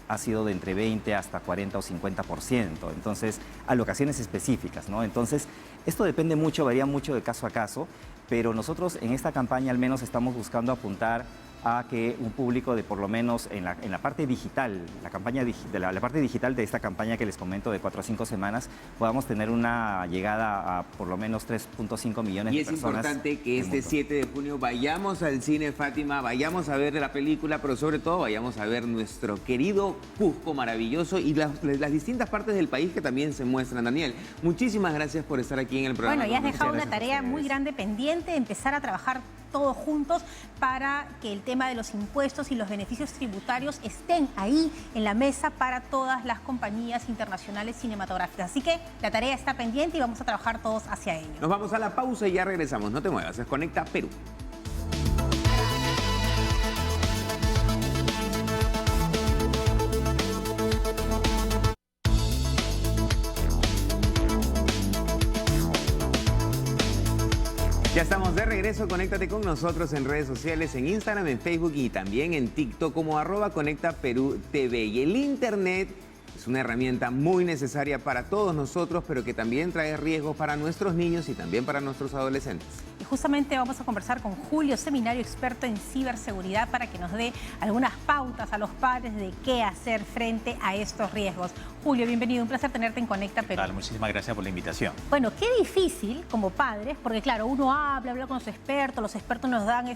ha sido de entre 20 hasta 40 o 50%, entonces, a locaciones específicas, ¿no? Entonces, esto depende mucho, varía mucho de caso a caso, pero nosotros en esta campaña al menos estamos buscando apuntar a que un público de por lo menos en la parte digital, la parte digital de esta campaña que les comento de 4 a 5 semanas, podamos tener una llegada a por lo menos 3.5 millones de personas. Y es importante que este 7 de junio vayamos al cine, Fátima, vayamos a ver la película, pero sobre todo vayamos a ver nuestro querido Cusco maravilloso y las distintas partes del país que también se muestran. Daniel, muchísimas gracias por estar aquí en el programa. Bueno, ya has dejado una tarea muy grande pendiente, empezar a trabajar todos juntos para que el tema de los impuestos y los beneficios tributarios estén ahí en la mesa para todas las compañías internacionales cinematográficas. Así que la tarea está pendiente y vamos a trabajar todos hacia ello. Nos vamos a la pausa y ya regresamos. No te muevas, es Conecta Perú. Ya estamos de regreso, conéctate con nosotros en redes sociales, en Instagram, en Facebook y también en TikTok como @ConectaPerúTV. Y el Internet es una herramienta muy necesaria para todos nosotros, pero que también trae riesgos para nuestros niños y también para nuestros adolescentes. Y justamente vamos a conversar con Julio Seminario, experto en ciberseguridad, para que nos dé algunas pautas a los padres de qué hacer frente a estos riesgos. Julio, bienvenido, un placer tenerte en Conecta Perú. Muchísimas gracias por la invitación. Bueno, qué difícil como padres, porque claro, uno habla con los expertos nos dan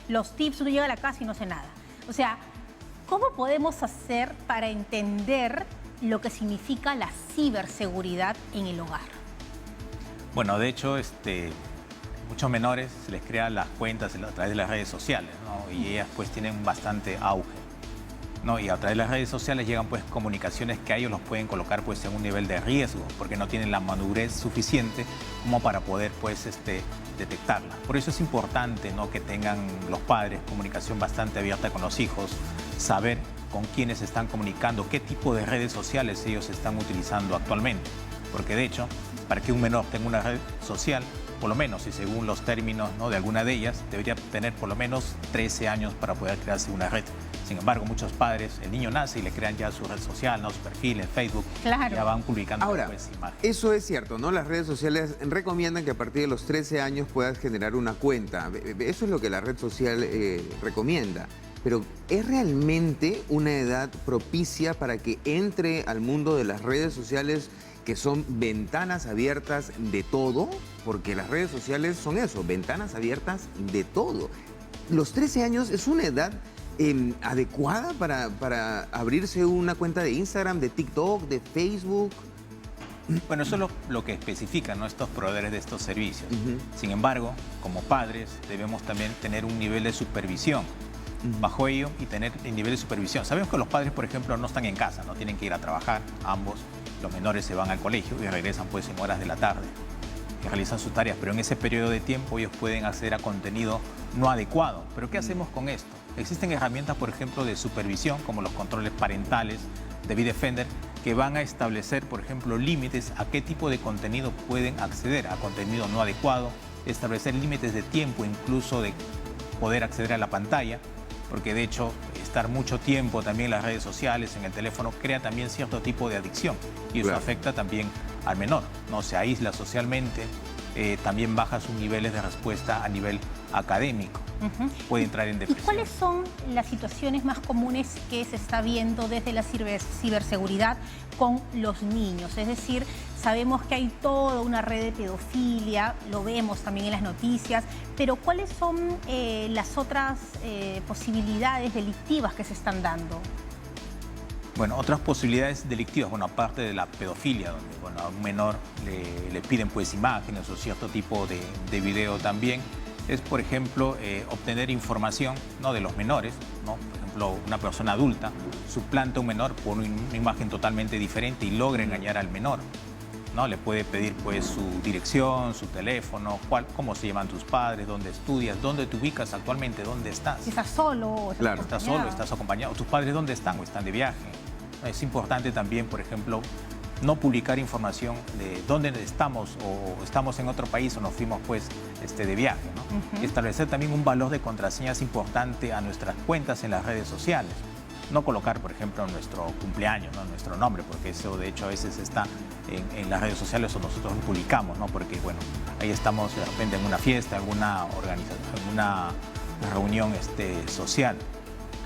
los tips, uno llega a la casa y no hace nada. O sea, ¿cómo podemos hacer para entender lo que significa la ciberseguridad en el hogar? Bueno, de hecho, muchos menores se les crean las cuentas a través de las redes sociales, ¿no? Y ellas pues tienen bastante auge. ¿no? Y a través de las redes sociales llegan pues comunicaciones que a ellos los pueden colocar pues en un nivel de riesgo porque no tienen la madurez suficiente como para poder pues detectarla. Por eso es importante, ¿no?, que tengan los padres comunicación bastante abierta con los hijos, saber con quiénes están comunicando, qué tipo de redes sociales ellos están utilizando actualmente. Porque de hecho, para que un menor tenga una red social, por lo menos, y según los términos, ¿no?, de alguna de ellas, debería tener por lo menos 13 años para poder crearse una red. Sin embargo, muchos padres, el niño nace y le crean ya su red social, ¿no?, su perfil en Facebook, Claro. ya van publicando Ahora, pues, imágenes. eso es cierto, ¿no? Las redes sociales recomiendan que a partir de los 13 años puedas generar una cuenta. Eso es lo que la red social recomienda. Pero ¿es realmente una edad propicia para que entre al mundo de las redes sociales, que son ventanas abiertas de todo? Porque las redes sociales son eso, ventanas abiertas de todo. ¿Los 13 años es una edad adecuada para abrirse una cuenta de Instagram, de TikTok, de Facebook? Bueno, eso es lo que especifican, ¿no?, estos proveedores de estos servicios. Sin embargo, como padres debemos también tener un nivel de supervisión bajo ello y tener el nivel de supervisión. Sabemos que los padres, por ejemplo, no están en casa, no tienen que ir a trabajar, ambos. Los menores se van al colegio y regresan pues en horas de la tarde y realizan sus tareas, pero en ese periodo de tiempo ellos pueden acceder a contenido no adecuado. ¿Pero qué hacemos con esto? Existen herramientas, por ejemplo, de supervisión, como los controles parentales de Bitdefender, que van a establecer, por ejemplo, límites a qué tipo de contenido pueden acceder, a contenido no adecuado, establecer límites de tiempo, incluso de poder acceder a la pantalla, porque de hecho estar mucho tiempo también en las redes sociales, en el teléfono, crea también cierto tipo de adicción y eso afecta también al menor, ¿no? Se aísla socialmente, también baja sus niveles de respuesta a nivel académico, puede entrar en ¿Y depresión. cuáles son las situaciones más comunes que se está viendo desde la ciberseguridad con los niños? Es decir, sabemos que hay toda una red de pedofilia, lo vemos también en las noticias, pero ¿cuáles son las otras posibilidades delictivas que se están dando? Bueno, otras posibilidades delictivas, bueno, aparte de la pedofilia, donde bueno, a un menor le piden pues imágenes o cierto tipo de video también, es por ejemplo obtener información, ¿no?, de los menores, ¿no? Por ejemplo, una persona adulta suplanta a un menor por una imagen totalmente diferente y logra engañar al menor, ¿no? Le puede pedir pues su dirección, su teléfono, cómo se llaman tus padres, dónde estudias, dónde te ubicas actualmente, dónde estás. Si estás solo o estás Claro. ¿Estás solo, estás acompañado? ¿Tus padres dónde están o están de viaje? Es importante también, por ejemplo, no publicar información de dónde estamos o estamos en otro país o nos fuimos pues de viaje, ¿no? Establecer también un valor de contraseñas importante a nuestras cuentas en las redes sociales. No colocar, por ejemplo, nuestro cumpleaños, ¿no?, nuestro nombre, porque eso de hecho a veces está en las redes sociales o nosotros lo publicamos, ¿no? Porque bueno, ahí estamos de repente en una fiesta, en una organización, en una reunión social.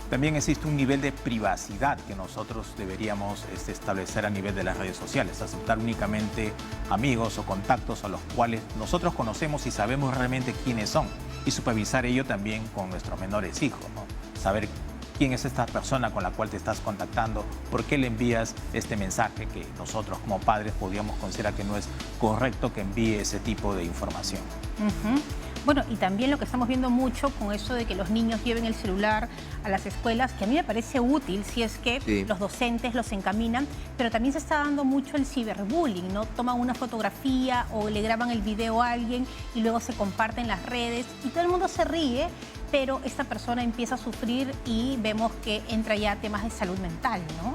También existe un nivel de privacidad que nosotros deberíamos establecer a nivel de las redes sociales, aceptar únicamente amigos o contactos a los cuales nosotros conocemos y sabemos realmente quiénes son y supervisar ello también con nuestros menores hijos, ¿no? Saber quién es esta persona con la cual te estás contactando, por qué le envías este mensaje que nosotros como padres podríamos considerar que no es correcto que envíe ese tipo de información. Bueno, y también lo que estamos viendo mucho con eso de que los niños lleven el celular a las escuelas, que a mí me parece útil si es que los docentes los encaminan, pero también se está dando mucho el ciberbullying, ¿no? Toman una fotografía o le graban el video a alguien y luego se comparte en las redes y todo el mundo se ríe, pero esta persona empieza a sufrir y vemos que entra ya temas de salud mental, ¿no?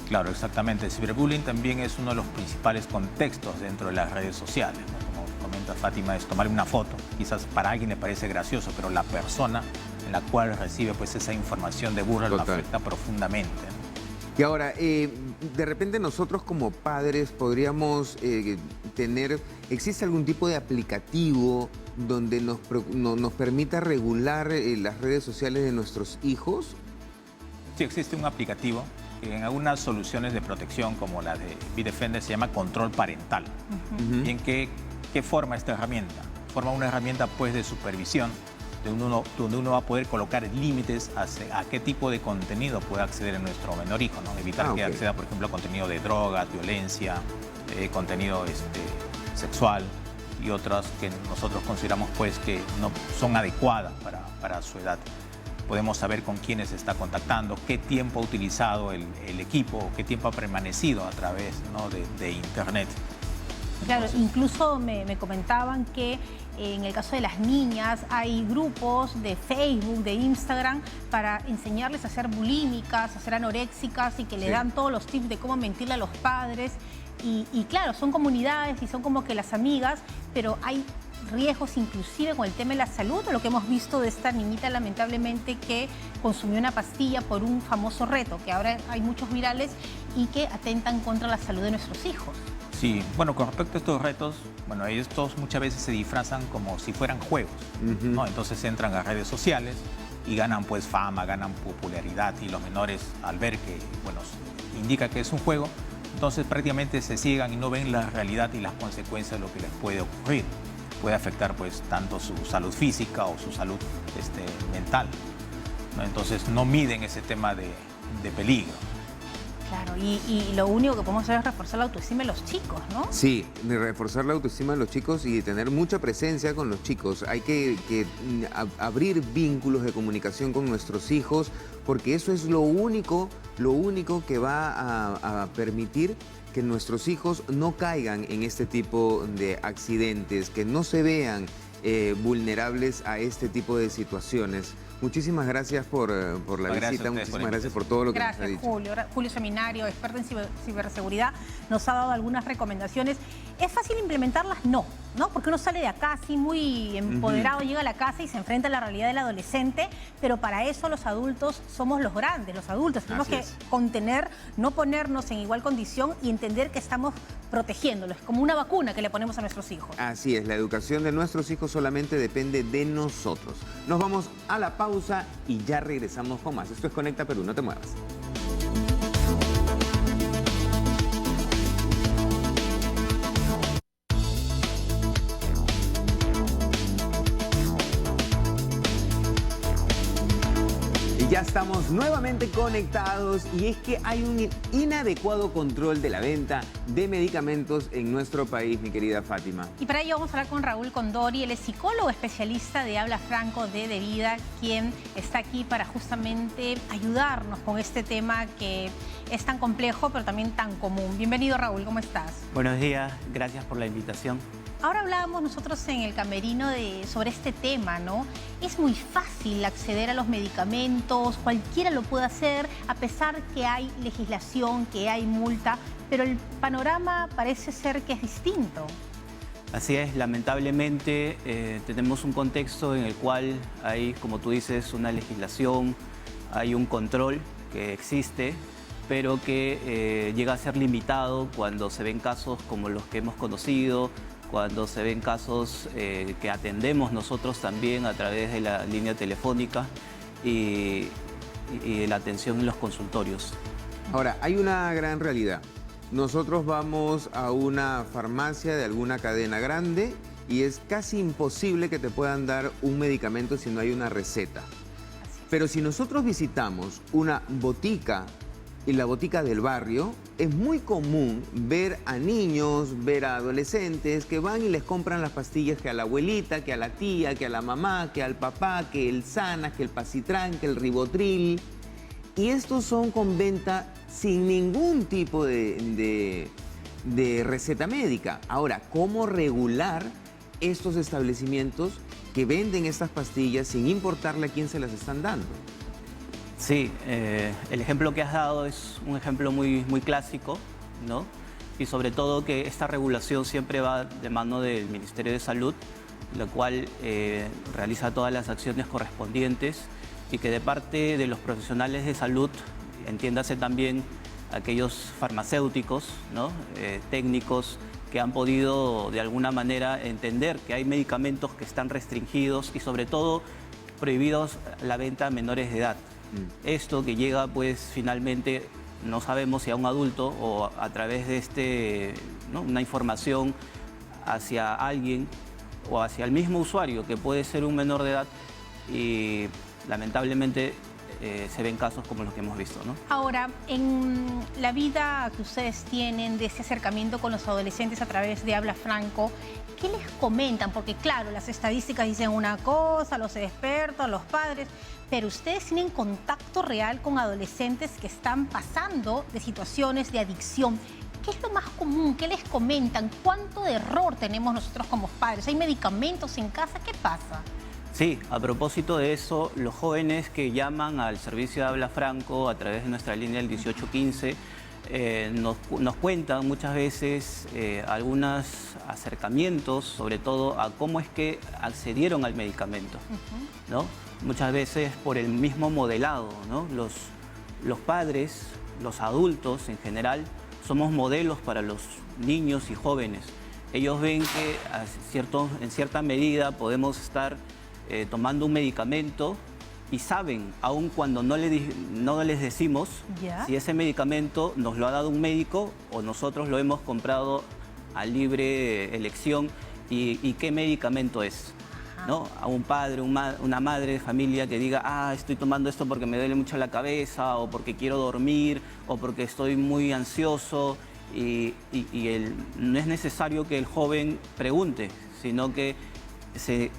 Claro, exactamente. El ciberbullying también es uno de los principales contextos dentro de las redes sociales, ¿no? Comenta Fátima, es tomar una foto, quizás para alguien le parece gracioso, pero la persona en la cual recibe pues esa información de burla lo afecta profundamente, ¿no? Y ahora, de repente nosotros como padres podríamos ¿existe algún tipo de aplicativo donde nos permita regular las redes sociales de nuestros hijos? Sí, existe un aplicativo que en algunas soluciones de protección como la de Bitdefender se llama control parental. ¿Y en qué forma esta herramienta? Forma una herramienta pues de supervisión donde uno va a poder colocar límites a qué tipo de contenido puede acceder en nuestro menor hijo, ¿no? Evitar que acceda, por ejemplo, a contenido de drogas, violencia, contenido sexual y otras que nosotros consideramos pues que no son adecuadas para su edad. podemos saber con quiénes se está contactando, qué tiempo ha utilizado el equipo, qué tiempo ha permanecido a través, ¿no?, de Internet. Claro, incluso me comentaban que en el caso de las niñas hay grupos de Facebook, de Instagram, para enseñarles a ser bulímicas, a ser anoréxicas, y que le dan todos los tips de cómo mentirle a los padres. Y claro, son comunidades y son como que las amigas, pero hay riesgos inclusive con el tema de la salud, lo que hemos visto de esta niñita lamentablemente que consumió una pastilla por un famoso reto, que ahora hay muchos virales y que atentan contra la salud de nuestros hijos. Sí, bueno, con respecto a estos retos, bueno, estos muchas veces se disfrazan como si fueran juegos, ¿no? Entonces entran a redes sociales y ganan pues fama, ganan popularidad, y los menores, al ver que, bueno, indica que es un juego, entonces prácticamente se ciegan y no ven la realidad y las consecuencias de lo que les puede ocurrir. Puede afectar pues tanto su salud física o su salud mental, ¿no? Entonces no miden ese tema de peligro. Claro, y lo único que podemos hacer es reforzar la autoestima de los chicos, ¿no? Sí, de reforzar la autoestima de los chicos y tener mucha presencia con los chicos. Hay que abrir vínculos de comunicación con nuestros hijos, porque eso es lo único que va a permitir que nuestros hijos no caigan en este tipo de accidentes, que no se vean vulnerables a este tipo de situaciones. Muchísimas gracias por la visita, muchísimas gracias por todo lo que nos ha dicho. Gracias, Julio Seminario, experto en ciberseguridad, nos ha dado algunas recomendaciones. ¿Es fácil implementarlas? No, porque uno sale de acá así muy empoderado, llega a la casa y se enfrenta a la realidad del adolescente, pero para eso los adultos somos los grandes, los adultos. Tenemos que contener, no ponernos en igual condición y entender que estamos protegiéndolos, como una vacuna que le ponemos a nuestros hijos. Así es, la educación de nuestros hijos solamente depende de nosotros. Nos vamos a la pausa y ya regresamos con más. Esto es Conecta Perú, no te muevas. Ya estamos nuevamente conectados y es que hay un inadecuado control de la venta de medicamentos en nuestro país, mi querida Fátima. Y para ello vamos a hablar con Raúl Condori, él es psicólogo especialista de habla franco de Devida, quien está aquí para justamente ayudarnos con este tema que es tan complejo pero también tan común. Bienvenido, Raúl, ¿cómo estás? Buenos días, gracias por la invitación. Ahora hablábamos nosotros en el camerino sobre este tema, ¿no? Es muy fácil acceder a los medicamentos, cualquiera lo puede hacer, a pesar que hay legislación, que hay multa, pero el panorama parece ser que es distinto. Así es, lamentablemente tenemos un contexto en el cual hay, como tú dices, una legislación, hay un control que existe, pero que llega a ser limitado cuando se ven casos como los que hemos conocido, cuando se ven casos que atendemos nosotros también a través de la línea telefónica y la atención en los consultorios. Ahora, hay una gran realidad. Nosotros vamos a una farmacia de alguna cadena grande y es casi imposible que te puedan dar un medicamento si no hay una receta. Pero si nosotros visitamos una botica y la botica del barrio, es muy común ver a niños, ver a adolescentes que van y les compran las pastillas que a la abuelita, que a la tía, que a la mamá, que al papá, que el Sana, que el Pacitrán, que el Ribotril. Y estos son con venta sin ningún tipo de receta médica. Ahora, ¿cómo regular estos establecimientos que venden estas pastillas sin importarle a quién se las están dando? Sí, el ejemplo que has dado es un ejemplo muy clásico, ¿no? Y sobre todo que esta regulación siempre va de mano del Ministerio de Salud, la cual realiza todas las acciones correspondientes y que de parte de los profesionales de salud, entiéndase también aquellos farmacéuticos, ¿no? Técnicos que han podido de alguna manera entender que hay medicamentos que están restringidos y sobre todo prohibidos la venta a menores de edad. Esto que llega pues finalmente, no sabemos si a un adulto o a través de ¿no? una información hacia alguien o hacia el mismo usuario que puede ser un menor de edad y lamentablemente se ven casos como los que hemos visto, ¿no? Ahora, en la vida que ustedes tienen de este acercamiento con los adolescentes a través de Habla Franco, ¿qué les comentan? Porque claro, las estadísticas dicen una cosa, los expertos, los padres, pero ustedes tienen contacto real con adolescentes que están pasando de situaciones de adicción. ¿Qué es lo más común? ¿Qué les comentan? ¿Cuánto de error tenemos nosotros como padres? ¿Hay medicamentos en casa? ¿Qué pasa? Sí, a propósito de eso, los jóvenes que llaman al servicio de Habla Franco a través de nuestra línea del 1815 nos cuentan muchas veces algunos acercamientos, sobre todo a cómo es que accedieron al medicamento, ¿no? Muchas veces por el mismo modelado, ¿no? Los padres, los adultos en general, somos modelos para los niños y jóvenes. Ellos ven que en cierta medida podemos estar tomando un medicamento y saben, aun cuando no les decimos, si ese medicamento nos lo ha dado un médico o nosotros lo hemos comprado a libre elección y qué medicamento es, ¿no? A un padre, una madre de familia que diga, estoy tomando esto porque me duele mucho la cabeza o porque quiero dormir o porque estoy muy ansioso no es necesario que el joven pregunte, sino que se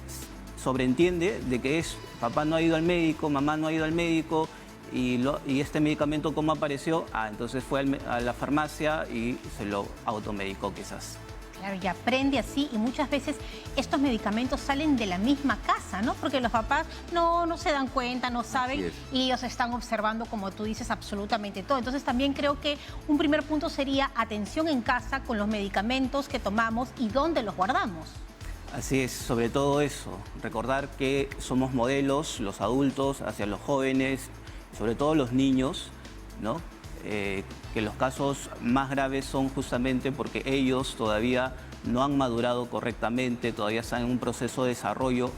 sobreentiende de que papá no ha ido al médico, mamá no ha ido al médico y este medicamento ¿cómo apareció? Entonces fue a la farmacia y se lo automedicó quizás. Claro, y aprende así y muchas veces estos medicamentos salen de la misma casa, ¿no? Porque los papás no se dan cuenta, no saben y ellos están observando, como tú dices, absolutamente todo. Entonces también creo que un primer punto sería atención en casa con los medicamentos que tomamos y dónde los guardamos. Así es, sobre todo eso, recordar que somos modelos, los adultos, hacia los jóvenes, sobre todo los niños, ¿no? Que los casos más graves son justamente porque ellos todavía no han madurado correctamente, todavía están en un proceso de desarrollo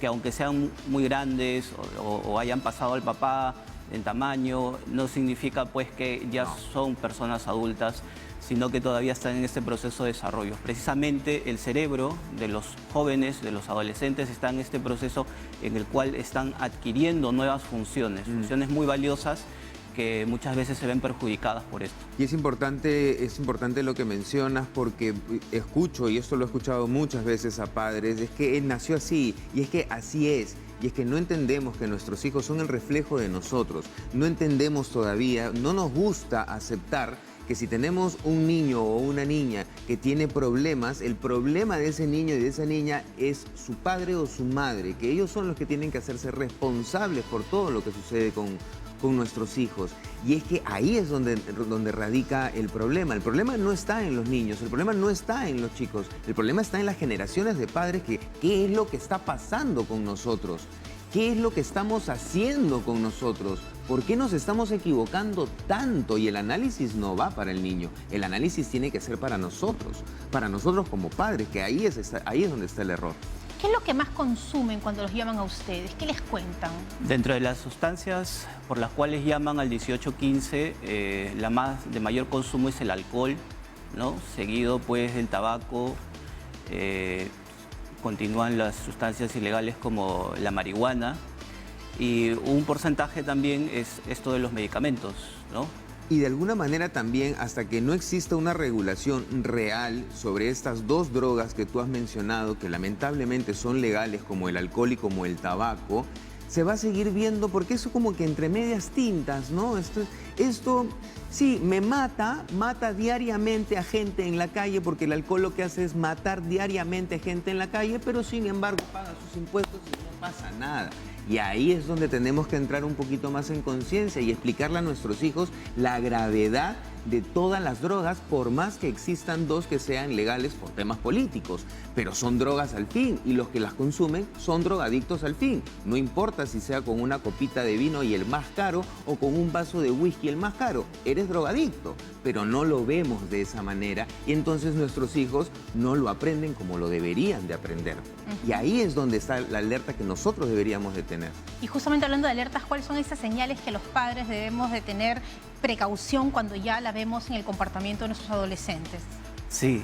que aunque sean muy grandes o hayan pasado al papá en tamaño, no significa pues que ya son personas adultas, sino que todavía están en este proceso de desarrollo. Precisamente el cerebro de los jóvenes, de los adolescentes, está en este proceso en el cual están adquiriendo nuevas funciones, funciones muy valiosas que muchas veces se ven perjudicadas por esto. Y es importante lo que mencionas porque escucho, y esto lo he escuchado muchas veces a padres, es que él nació así, y es que así es. Y es que no entendemos que nuestros hijos son el reflejo de nosotros. No entendemos todavía, no nos gusta aceptar que si tenemos un niño o una niña que tiene problemas, el problema de ese niño y de esa niña es su padre o su madre, que ellos son los que tienen que hacerse responsables por todo lo que sucede con nuestros hijos. Y es que ahí es donde radica el problema. El problema no está en los niños, el problema no está en los chicos, el problema está en las generaciones de padres que qué es lo que está pasando con nosotros, qué es lo que estamos haciendo con nosotros, por qué nos estamos equivocando tanto. Y el análisis no va para el niño, el análisis tiene que ser para nosotros como padres, que ahí es donde está el error. ¿Qué es lo que más consumen cuando los llaman a ustedes? ¿Qué les cuentan? Dentro de las sustancias por las cuales llaman al 1815, la de mayor consumo es el alcohol, ¿no? Seguido pues del tabaco, continúan las sustancias ilegales como la marihuana y un porcentaje también es esto de los medicamentos, ¿no? Y de alguna manera también, hasta que no exista una regulación real sobre estas dos drogas que tú has mencionado, que lamentablemente son legales como el alcohol y como el tabaco, se va a seguir viendo porque eso como que entre medias tintas, ¿no? Esto sí, mata diariamente a gente en la calle porque el alcohol lo que hace es matar diariamente a gente en la calle, pero sin embargo paga sus impuestos y no pasa nada. Y ahí es donde tenemos que entrar un poquito más en conciencia y explicarle a nuestros hijos la gravedad de todas las drogas, por más que existan dos que sean legales por temas políticos, pero son drogas al fin y los que las consumen son drogadictos al fin. No importa si sea con una copita de vino y el más caro o con un vaso de whisky el más caro, eres drogadicto, pero no lo vemos de esa manera y entonces nuestros hijos no lo aprenden como lo deberían de aprender. Y ahí es donde está la alerta que nosotros deberíamos de tener. Y justamente hablando de alertas, ¿cuáles son esas señales que los padres debemos de tener precaución cuando ya la vemos en el comportamiento de nuestros adolescentes? Sí,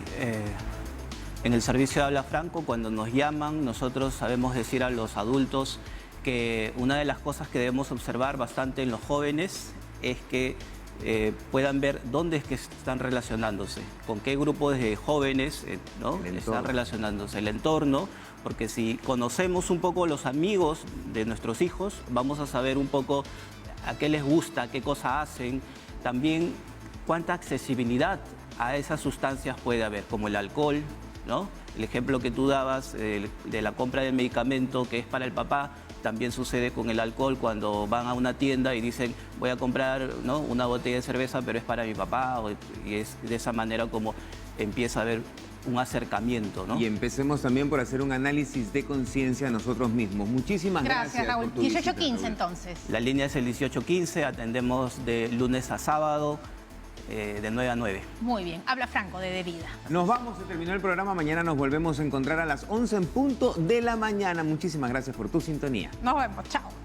en el servicio de Habla Franco, cuando nos llaman, nosotros sabemos decir a los adultos que una de las cosas que debemos observar bastante en los jóvenes es que puedan ver dónde es que están relacionándose, con qué grupo de jóvenes ¿no? están relacionándose, el entorno, porque si conocemos un poco los amigos de nuestros hijos, vamos a saber un poco a qué les gusta, qué cosas hacen, también cuánta accesibilidad a esas sustancias puede haber, como el alcohol, ¿no? El ejemplo que tú dabas de la compra del medicamento que es para el papá, también sucede con el alcohol cuando van a una tienda y dicen voy a comprar, ¿no?, una botella de cerveza, pero es para mi papá, y es de esa manera como empieza a haber un acercamiento, ¿no? Y empecemos también por hacer un análisis de conciencia nosotros mismos. Muchísimas gracias. Gracias, Raúl. Por tu visita, 1815 Raúl. entonces. La línea es el 1815, atendemos de lunes a sábado, de 9 a 9. Muy bien. Habla Franco de Devida. Nos vamos, se terminó el programa. Mañana nos volvemos a encontrar a las 11 en punto de la mañana. Muchísimas gracias por tu sintonía. Nos vemos. Chao.